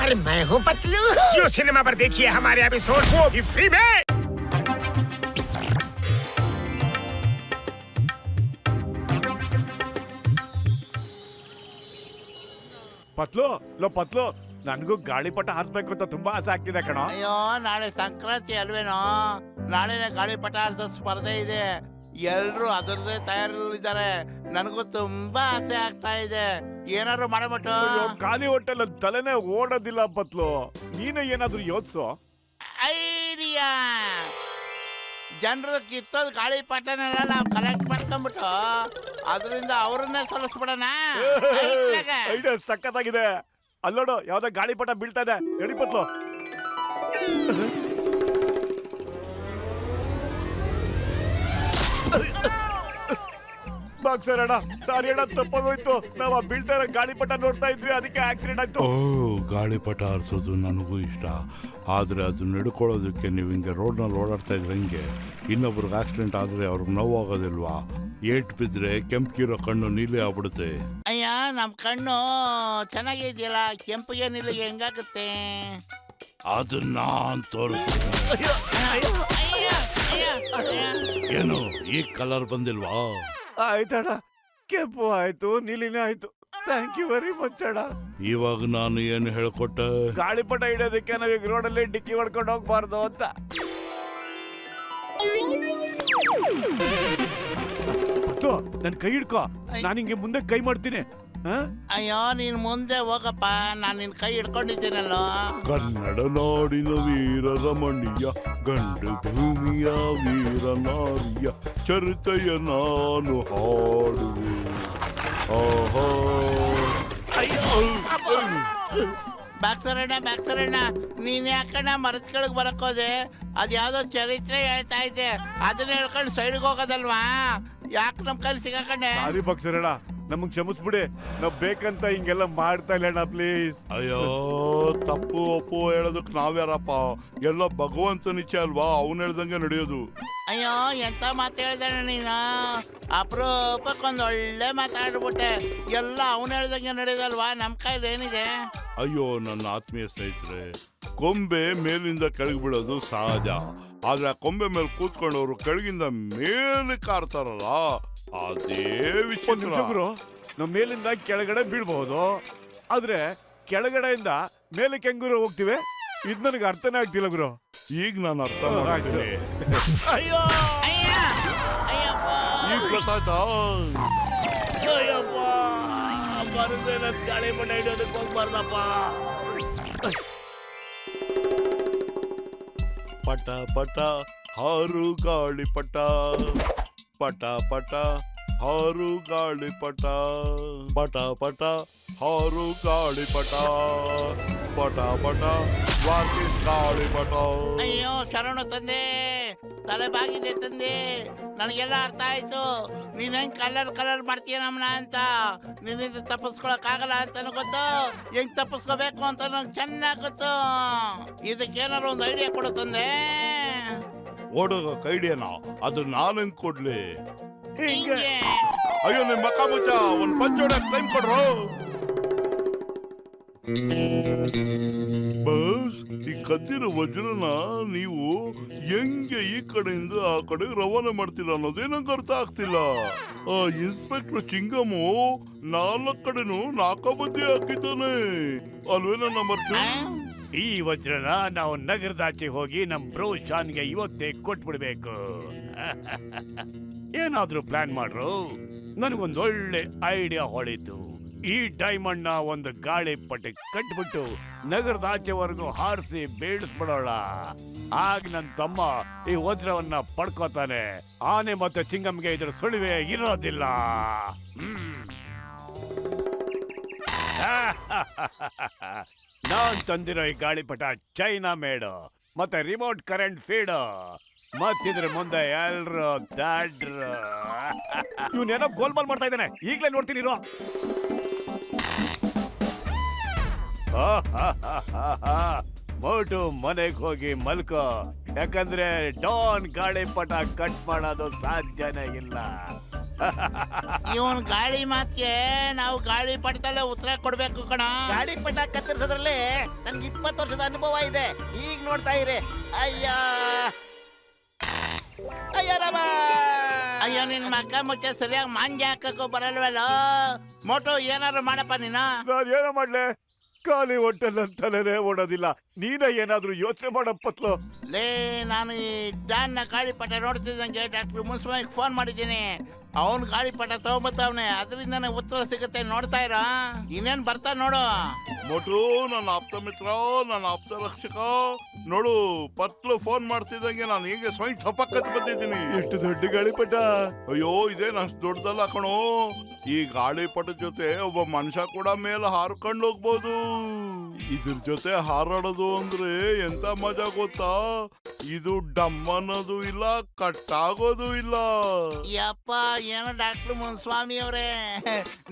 पर मैं हूँ पतलू। जियो सिनेमा पर देखिए हमारे एपिसोड वो भी फ्री में। ಪತ್ಲು ಪತ್ಲು ನನಗೂ ಗಾಳಿಪಟ ಹಾರಿಸ್ಬೇಕು ಅಂತ ತುಂಬಾ ಆಸೆ ಆಗ್ತಿದೆ ಕಣೋ. ಅಯ್ಯೋ ನಾಳೆ ಸಂಕ್ರಾಂತಿ ಅಲ್ವೇನೋ, ನಾಳೆನೆ ಗಾಳಿಪಟ ಹಾರಿಸೋ ಸ್ಪರ್ಧೆ ಇದೆ. ಎಲ್ರು ಅದರದೇ ತಯಾರಿದ್ದಾರೆ. ನನಗೂ ತುಂಬಾ ಆಸೆ ಆಗ್ತಾ ಇದೆ. ಏನಾದ್ರು ಮಾಡಬಿಟ್ಟು. ಖಾಲಿ ಹೊಟ್ಟೆಲ್ಲ ತಲೆನೇ ಓಡೋದಿಲ್ಲ ಪತ್ಲು, ನೀನೇ ಏನಾದ್ರು ಯೋಚಿಸೋ. ಐಡಿಯಾ, ಜನರು ಕಿತ್ತೋದ್ ಗಾಳಿಪಟನೆಲ್ಲ ನಾವು ಕಲೆಕ್ಟ್ ಮಾಡ್ಕೊಂಡ್ಬಿಟ್ಟು ಅದರಿಂದ ಅವ್ರನ್ನೇ ಸಲ್ಲಿಸ್ಬಿಡೋಣ. ಐಡಿಯಾ ಸಖತ್ತಾಗಿದೆ. ಅಲ್ಲೋಡು ಯಾವ್ದೋ ಗಾಳಿಪಟ ಬೀಳ್ತಾ ಇದೆ, ನಡಿ ಪತ್ಲು. ಬಾಕ್ಸರ್ ಅಣ್ಣ, ದಾರಿ ಅಣ್ಣ ತಪ್ಪಾಗೋಯ್ತು. ನಾವು ಆ ಬೀಳ್ತಾ ಇರೋ ಗಾಳಿಪಟ ನೋಡ್ತಾ ಇದ್ವಿ, ಅದಕ್ಕೆ ಆಕ್ಸಿಡೆಂಟ್ ಆಯ್ತು. ಗಾಳಿಪಟ ಹಾರಿಸೋದು ನನಗೂ ಇಷ್ಟ, ಆದರೆ ಅದು ನಡ್ಕೊಳ್ಳೋದಕ್ಕೆ ನೀವು ಹಿಂಗೆ ರೋಡ್ನಲ್ಲಿ ಓಡಾಡ್ತಾ ಇದ್ರೆ ಹಿಂಗೆ ಇನ್ನೊಬ್ರಿಗೆ ಆಕ್ಸಿಡೆಂಟ್ ಆದರೆ ಅವ್ರಿಗೆ ನೋವಾಗೋದಿಲ್ವಾ? ಏಟ್ ಬಿದ್ದರೆ ಕೆಂಪ್ಗಿರೋ ಕಣ್ಣು ನೀಲಿ ಆಗ್ಬಿಡುತ್ತೆ. ಅಯ್ಯ, ನಮ್ ಕಣ್ಣು ಚೆನ್ನಾಗಿದೆಯಲ್ಲ, ಕೆಂಪಿಗೆ ನೀಲಿಗೆ ಹೆಂಗಾಗುತ್ತೆ? ಅದು ನಾನ್ ತೋರಿಸ್ತೀನಿ. ಏನು ಈ ಕಲರ್ ಬಂದಿಲ್ವಾ? ಆಯ್ತಣ್ಣ, ಕೆಂಪು ಆಯ್ತು, ನೀಲಿನೇ ಆಯ್ತು. ಥ್ಯಾಂಕ್ ಯು ವೆರಿ ಮಚ್ ಅಣ್ಣ. ಇವಾಗ ನಾನು ಏನು ಹೇಳ್ಕೊಟ್ಟೆ? ಗಾಳಿಪಟ ಹಿಡಿಯೋದಕ್ಕೆ ನಾವೀಗ ರೋಡಲ್ಲಿ ಡಿಕ್ಕಿ ಹೊಡ್ಕೊಂಡು ಹೋಗ್ಬಾರ್ದು ಅಂತ. ನನ್ ಕೈ ಹಿಡ್ಕೋ, ನಾನು ಹಿಂಗೆ ಮುಂದೆ ಕೈ ಮಾಡ್ತೀನಿ. ಅಯ್ಯೋ, ನೀನ್ ಮುಂದೆ ಹೋಗಪ್ಪ, ನಾನು ನಿನ್ ಕೈ ಹಿಡ್ಕೊಂಡಿದ್ದೀನಲ್ಲೋ. ಕನ್ನಡ ನಾಡಿನ ವೀರ ರಮಣೀಯ, ಗಂಡು ಭೂಮಿಯ ವೀರ ನಾರಿಯ ಚರಿತೆಯ ನಾನು ಹಾಡುವೆ. ಆಹಾ, ಬಾಕ್ಸರಣ್ಣ, ನೀನ್ ಯಾಕಣ್ಣ ಮರದ ಕೆಳಗೆ ಬರಕೋದೆ? ಅದ್ಯಾವ್ದೋ ಚರಿತ್ರೆ ಹೇಳ್ತಾ ಇದ್ದೆ, ಅದನ್ನ ಹೇಳ್ಕೊಂಡು ಸೈಡ್ಗೆ ಹೋಗೋದಲ್ವಾ? ಯಾಕೆ ನಮ್ ಕೈಲಿ ಸಿಗಾಕಂಡೆ? ಸಾರಿ ಬಾಕ್ಸರಣ್ಣ, ನಮಗ್ ಕ್ಷಮಿಸ್ಬಿಡಿ. ನಾವ್ ಬೇಕಂತ ಹಿಂಗೆಲ್ಲ ಮಾಡ್ತಾ ಇಲ್ಲ ಪ್ಲೀಸ್. ಅಯ್ಯೋ, ತಪ್ಪು ಒಪ್ಪು ಹೇಳೋದಕ್ ನಾವ್ಯಾರಪ್ಪ? ಎಲ್ಲ ಭಗವಂತನ ಇಚ್ಛೆ ಅಲ್ವಾ, ಅವನು ಹೇಳ್ದಂಗೆ ನಡೆಯೋದು. ಅಯ್ಯೋ, ಎಂತ ಮಾತು ಹೇಳ್ದಣ್ಣ ನೀನು. ಅಪರೂಪಕ್ಕೊಂದು ಒಳ್ಳೆ ಮಾತಾಡ್ಬಿಟ್ಟೆ. ಎಲ್ಲ ಅವನು ಹೇಳ್ದಂಗೆ ನಡೆಯೋದಲ್ವಾ, ನಮ್ ಕೈಲಿ ಏನಿದೆ? ಅಯ್ಯೋ ನನ್ನ ಆತ್ಮೀಯ ಸ್ನೇಹಿತರೆ, ಕೊಂಬೆ ಮೇಲಿಂದ ಕೆಳಗೆ ಬೀಳೋದು ಸಹಜ, ಆದ್ರೆ ಆ ಕೊಂಬೆ ಮೇಲೆ ಕೂತ್ಕೊಂಡವ್ರು ಕೆಳಗಿಂದ ಮೇಲೆ ಕಾರ್ತಾರಲ್ಲ, ಅದೇ ವಿಚಿತ್ರ. ಗುರು, ನಾವ್ ಮೇಲಿಂದ ಕೆಳಗಡೆ ಬೀಳ್ಬಹುದು, ಆದ್ರೆ ಕೆಳಗಡೆಯಿಂದ ಮೇಲೆ ಕೆಂಗೂರು ಹೋಗ್ತಿವೆ. ಇದ್ ನನಗೆ ಅರ್ಥನೇ ಆಗ್ತಿಲ್ಲ ಗುರು. ಈಗ ನಾನು ಅರ್ಥ ಮಾಡ್ತೀನಿ. ಅಯ್ಯೋ ಈಗ ಗೊತ್ತಾಯ್ತಾ? ಗಾಳಿಪಟ ಹಿಡಿಯೋದಕ್ಕೆ ಹೋಗ್ಬಾರ್ದಪ್ಪ. ಪಟ ಪಟ ಹಾರು ಗಾಳಿಪಟ, ಪಟ ಪಟ ಹಾರು ಗಾಳಿಪಟ, ಪಟ ಪಟ ಹಾರು ಗಾಳಿಪಟ, ಪಟ ಪಟ ವಾಸಿಸ್ ಗಾಳಿಪಟ. ಅಯ್ಯೋ ಶರಣ ತಂದೆ, ತಲೆ ಬಾಗಿದೆ ತಂದೆ, ನನಗೆಲ್ಲ ಅರ್ಥ ಆಯ್ತು. ನೀನ್ ಹೆಂಗ್ ಕಲರ್ ಮಾಡ್ತೀಯ ನಮ್ಮನ್ನ ಅಂತ. ನಿನ್ನಿಂದ ತಪ್ಪಿಸ್ಕೊಳಕ್ ಆಗಲ್ಲ ಅಂತ ಗೊತ್ತು, ಹೆಂಗ್ ತಪ್ಪಿಸ್ಕೋಬೇಕು ಅಂತ ನಂಗೆ ಚೆನ್ನಾಗ್ ಗೊತ್ತು. ಇದಕ್ಕೇನಾರು ಒಂದು ಐಡಿಯಾ ಕೊಡು ತಂದೆ. ಓಡೋಗ ಐಡಿಯಾನ ಅದು ನಾನು ಕೊಡ್ಲಿ? ಹಿಂಗೆ. ಅಯ್ಯೋ ನಿಮ್ ಮಕ್ಕ ಮುಚ್ಚ, ಒಂದ್ ಪಂಚೋಡಕ್ ಟೈಮ್ ಕೊಡ್ರು. ಬಸ್, ಈ ಕದ್ದಿರೋ ವಜ್ರನ ನೀವು ಹೆಂಗೆ ಈ ಕಡೆಯಿಂದ ಆ ಕಡೆ ರವಾನೆ ಮಾಡ್ತೀರಾ ಅನ್ನೋದೇ ನಂಗೆ ಅರ್ಥ ಆಗ್ತಿಲ್ಲ. ಆ ಇನ್ಸ್ಪೆಕ್ಟರ್ ಚಿಂಗಮು 4 ಕಡೆನೂ ನಾಕಾಬದ್ದಿ ಹಾಕಿದ್ದಾನೆ ಅಲ್ವೇನ ನಂಬರ್ 2? ಈ ವಜ್ರನ ನಾವು ನಗರದಾಚೆ ಹೋಗಿ ನಮ್ ಬ್ರೋ ಶಾನ್ಗೆ ಇವತ್ತೇ ಕೊಟ್ಬಿಡ್ಬೇಕು. ಏನಾದ್ರೂ ಪ್ಲಾನ್ ಮಾಡ್ರು. ನನಗೊಂದು ಒಳ್ಳೆ ಐಡಿಯಾ ಹೊಳಿತು. ಈ ಡೈಮಂಡ್ ನ ಒಂದು ಗಾಳಿ ಪಟ್ಟೆ ಕಟ್ಬಿಟ್ಟು ನಗರದಾಚೆವರೆಗೂ ಹಾರಿಸಿ ಬೇಡಿಸ್ಬಿಡೋಣ. ಆಗ ನನ್ನ ತಮ್ಮ ಈ ವಜ್ರವನ್ನ ಪಡ್ಕೋತಾನೆ. ಆನೆ ಮತ್ತೆ ಚಿಂಗಮ್ಗೆ ಇದ್ರ ಸುಳಿವೆ ಇರೋದಿಲ್ಲ. ನಾನ್ ತಂದಿರೋ ಈ ಗಾಳಿಪಟ ಚೈನಾ ಮೇಡು ಮತ್ತೆ ರಿಮೋಟ್ ಕರೆಂಟ್ ಫೀಡ್. ಮತ್ತಿದ್ರ ಮುಂದೆ ಎಲ್ರು ದಾಡ್ರು. ಇವನೇನೋ ಗೋಲ್ಮಾಲ್ ಮಾಡ್ತಾ ಇದ್ದಾನೆ, ಈಗ್ಲೇ ನೋಡ್ತೀನಿರೋ. ಮೋಟು ಮನೆಗೆ ಹೋಗಿ ಮಲ್ಕೋ, ಯಾಕಂದ್ರೆ ಡಾನ್ ಗಾಳಿಪಟ ಕಟ್ ಮಾಡೋದು ಸಾಧ್ಯನೇ ಇಲ್ಲ. ಇವನ್ ಗಾಳಿ ಮಾತ್ಗೆ ನಾವು ಗಾಳಿ ಪಡ್ತಲ್ಲೇ ಉತ್ತರ ಕೊಡ್ಬೇಕು ಕಣ. ಗಾಳಿ ಪಟ ಕತ್ತರಿಸೋದ್ರಲ್ಲಿ ನನ್ಗೆ 20 ವರ್ಷದ ಅನುಭವ ಇದೆ. ಈಗ ನೋಡ್ತಾ ಇರಿ. ಅಯ್ಯ ಅಯ್ಯ ರಾಮ. ಅಯ್ಯೋ ನಿನ್ ಮಕ್ಕ ಮುಚ್ಚ ಸರಿಯಾಗಿ ಮಾಂಜಿ ಹಾಕಕ್ಕೂ ಬರಲ್ವಲ್ಲ. ಮೋಟು ಏನಾದ್ರು ಮಾಡಪ್ಪ ನೀನು. ನಾನು ಏನೋ ಮಾಡ್ಲೆ, ಖಾಲಿ ಹೊಟ್ಟೆಲ್ಲಂತಲೇ ಓಡೋದಿಲ್ಲ. ನೀನೇ ಏನಾದ್ರೂ ಯೋಚನೆ ಮಾಡಪ್ಪತ್ಲು. ಲೇ, ನಾನು ಈ ಡ್ಯಾನ್ನ ಗಾಳಿಪಟ ನೋಡ್ತಿದ್ದಂಗೆ ಡಾಕ್ಟರ್ ಮುನ್ಸ್ವಾಮಿಗೆ ಫೋನ್ ಮಾಡಿದ್ದೀನಿ. ಅವನ್ ಗಾಳಿಪಟ ತಗೊಂಬತ್ತವನೆ, ಅದರಿಂದನೇ ಉತ್ತರ ಸಿಗುತ್ತೆ. ನೋಡ್ತಾ ಇರೋ, ಇನ್ನೇನ್ ಬರ್ತಾ ನೋಡು. ಮೊಟು ನನ್ನ ಆಪ್ತ ಮಿತ್ರ, ನನ್ನ ಆಪ್ತ ರಕ್ಷಕ. ನೋಡು, ಪತ್ಲು ಫೋನ್ ಮಾಡ್ತಿದ್ದಂಗೆ ನಾನು ಹೀಗೆ ಸ್ವಯಂ ಠಪಕ್ಕತ್ ಬಂದಿದ್ದೀನಿ. ಎಷ್ಟು ದೊಡ್ಡ ಗಾಳಿಪಟ! ಅಯ್ಯೋ, ಇದೇನು ಅಷ್ಟು ದೊಡ್ಡದಲ್ಲ ಕಣೋ. ಈ ಗಾಳಿಪಟದ ಜೊತೆ ಒಬ್ಬ ಮನುಷ್ಯ ಕೂಡ ಮೇಲೆ ಹಾರ್ಕೊಂಡು ಹೋಗ್ಬೋದು. ಇದ್ರ ಜೊತೆ ಹಾರಾಡೋದು ಅಂದ್ರೆ ಎಂತ ಮಜಾ ಗೊತ್ತಾ? ಇದು ಡಮ್ ಅನ್ನೋದು ಇಲ್ಲ, ಕಟ್ಟಾಗೋದು ಇಲ್ಲ. ಯಪ್ಪ, ಏನೋ ಡಾಕ್ಟರ್ ಮುನ್ಸ್ವಾಮಿ ಅವರೇ,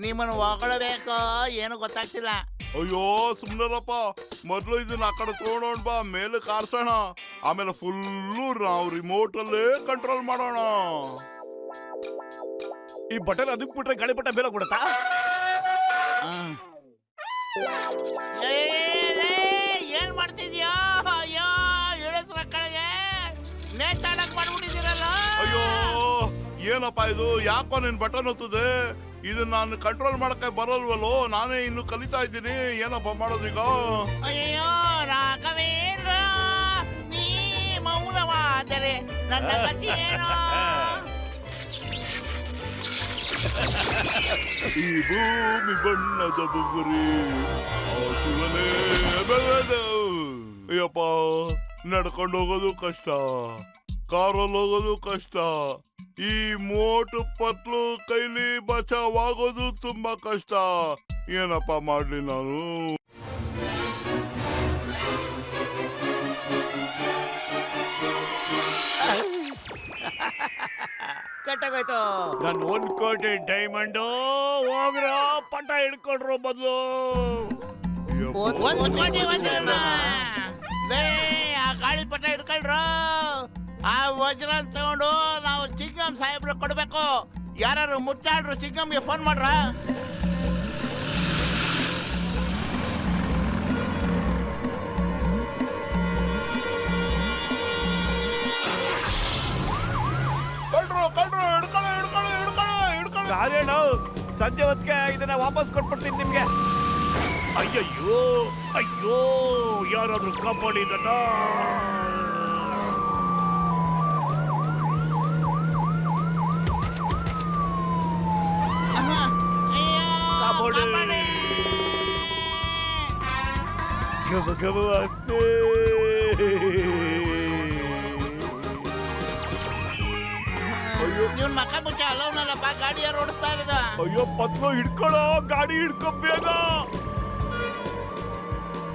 ನಿಮ್ಮನ್ನು ಹೊಗಳಬೇಕೋ ಏನು ಗೊತ್ತಾಗ್ತಿಲ್ಲ. ಅಯ್ಯೋ ಸುಮ್ನರಪ್ಪ, ಮೊದ್ಲು ಇದನ್ನ ಆ ಕಡೆ ತಗೊಂಡೋಣ ಬಾ, ಮೇಲೆ ಕಾರ್ಸೋಣ. ಆಮೇಲೆ ಫುಲ್ಲು ನಾವು ರಿಮೋಟ್ ಅಲ್ಲೇ ಕಂಟ್ರೋಲ್ ಮಾಡೋಣ. ಈ ಬಟನ್ ಅದಕ್ಕೆ ಬಿಟ್ರೆ ಗಾಳಿಪಟ ಬೇರೆ ಕೊಡುತ್ತಾ? ಏನ್ ಮಾಡ್ತಿದ್ಯೋ? ಅಯ್ಯೋ, ಇಳಿಸ್ರ ಕಡೆಗೆ ನೇತಾಡಕ್ ಮಾಡ್ಬಿಟ್ಟಿದ್ದೀರಲ್ಲ. ಅಯ್ಯೋ ಏನಪ್ಪ ಇದು? ಯಾಕೋ ನಿನ್ ಬಟನ್ ಒತ್ತದೆ? ಇದನ್ನ ನಾನು ಕಂಟ್ರೋಲ್ ಮಾಡಕ್ಕೆ ಬರಲ್ವಲ್ಲೋ. ನಾನೇ ಇನ್ನು ಕಲಿತಾ ಇದ್ದೀನಿ. ಏನಪ್ಪ ಮಾಡೋದೀಗ? ಅಯ್ಯೋ ರಾಘವೇಂದ್ರ, ನೀ ಮೌನವಾದರೆ ನನ್ನ ಗತಿ ಏನೋ. ಈ ಭೂಮಿ ಬಣ್ಣದ ಬುಗುರಿ ಆಸುವನೇ ಬೆಳೆದು. ಅಯ್ಯಪ್ಪ, ನಡ್ಕೊಂಡು ಹೋಗೋದು ಕಷ್ಟ, ಕಾರಲ್ಲಿ ಹೋಗೋದು ಕಷ್ಟ. ಈ ಮೋಟು ಪತ್ಲು ಕೈಲಿ ಬಚಾವಾಗೋದು ತುಂಬಾ ಕಷ್ಟ. ಏನಪ್ಪ ಮಾಡ್ಲಿ ನಾನು? ಕೆಟ್ಟಾಗೋಯ್ತು. ನಾನು 1 ಕೋಟಿ ಡೈಮಂಡು ಹೋಗ್ರ ಪಟ ಹಿಡ್ಕೊಂಡ್ರು ಬದಲು. ಒಂದು ಕೋಟಿ ವಜ್ರನ ಲೇ, ಆ ಗಾಳಿಪಟ ಹಿಡ್ಕೊಳ್ರು. ಆ ವಜ್ರ ತಗೊಂಡು ನಾವು ಚಿಂಗಂ ಸಾಹೇಬ್ರು ಕೊಡ್ಬೇಕು. ಯಾರು ಮುಟ್ಟಾಡ್ರು ಚಿಂಗಂಗೆ ಫೋನ್ ಮಾಡ್ರ. ನಾನೇನು ಸಂಜೆ ಹೊತ್ತಿಗೆ ಇದನ್ನ ವಾಪಸ್ ಕೊಟ್ಬಿಡ್ತೀನಿ ನಿಮ್ಗೆ. ಅಯ್ಯಯ್ಯೋ, ಅಯ್ಯೋ, ಯಾರಾದ್ರೂ ಕಾಪಾಡಿ ನನ್ನ. ಕಾಪಾಡಿ. ಗಮ ಗಮ ವಾಸನೆ. ಇವ್ನ ಮಕ್ಕ ಮುಚ್ಚ ಅಲ್ಲವನಲ್ಲಪ್ಪ, ಗಾಡಿ ಯಾರು ಓಡಿಸ್ತಾ ಇರೋದ? ಅಯ್ಯೋ ಪತ್ಲು ಹಿಡ್ಕೊಳ್ಳೋ, ಗಾಡಿ ಹಿಡ್ಕೊ ಬೇಗ.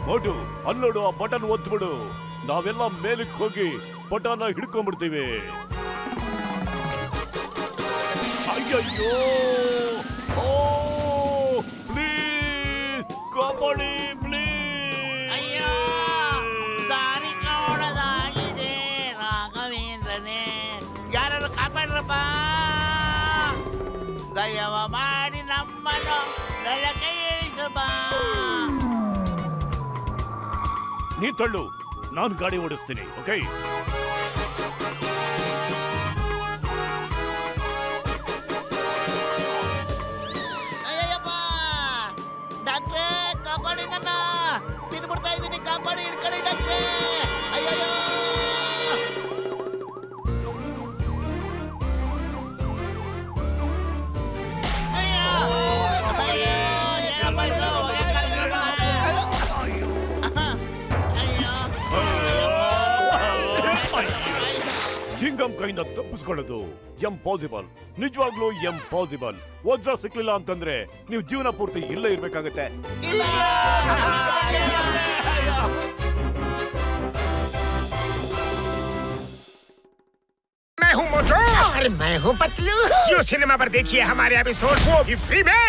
ನೋಡು, ಅಲ್ಲೋಡು, ಆ ಬಟನ್ ಒತ್ಬಿಡು. ನಾವೆಲ್ಲ ಮೇಲಕ್ಕೆ ಹೋಗಿ ಬಟನ್ ಹಿಡ್ಕೊಂಡ್ಬಿಡ್ತೀವಿ. ಅಯ್ಯಯ್ಯೋ, ಓ ಪ್ಲೀಸ್ ಕಾಪಾಡಿ, ಪ್ಲೀಸ್. ಅಯ್ಯೋ, ದಾರಿ ಕಾಣೋದಾಗಿದೆ ರಾಘವೇಂದ್ರನೇ, ಯಾರು ಕಾಪಾಡ್ರಪ್ಪ. ದಯವ ಮಾಡಿ ನಮ್ಮನ್ನು ನೆಲಕ್ಕೆ ಇಳಿಸಬ. ನೀ ತಳ್ಳು, ನಾನು ಗಾಡಿ ಓಡಿಸ್ತೀನಿ. ಓಕೆ? ಅಯ್ಯಪ್ಪ, ಡಾಕ್ಟ್ರೇ ಕಾಪಾಡಿ, ನನ್ನ ತಿನ್ಬಿಡ್ತಾ ಇದ್ದೀನಿ. ಕಾಪಾಡಿ, ಹಿಡ್ಕೊಳ್ಳಿ ಡಾಕ್ಟ್ರೇ. ಅಯ್ಯಯ್ಯೋ. ಚಿಂಗಂ ಕೈಯಿಂದ ತಪ್ಪಿಸ್ಕೊಳ್ಳೋದು ಎಂಪಾಸಿಬಲ್, ನಿಜವಾಗ್ಲೂ ಎಂಪಾಸಿಬಲ್. ವಜ್ರ ಸಿಕ್ಲಿಲ್ಲ ಅಂತಂದ್ರೆ ನೀವು ಜೀವನ ಪೂರ್ತಿ ಇಲ್ಲೇ ಇರ್ಬೇಕಾಗತ್ತೆ. मैं हूँ मोटू और मैं हूँ पतलू। जियो सिनेमा पर देखिए हमारे एपिसोड को भी फ्री में।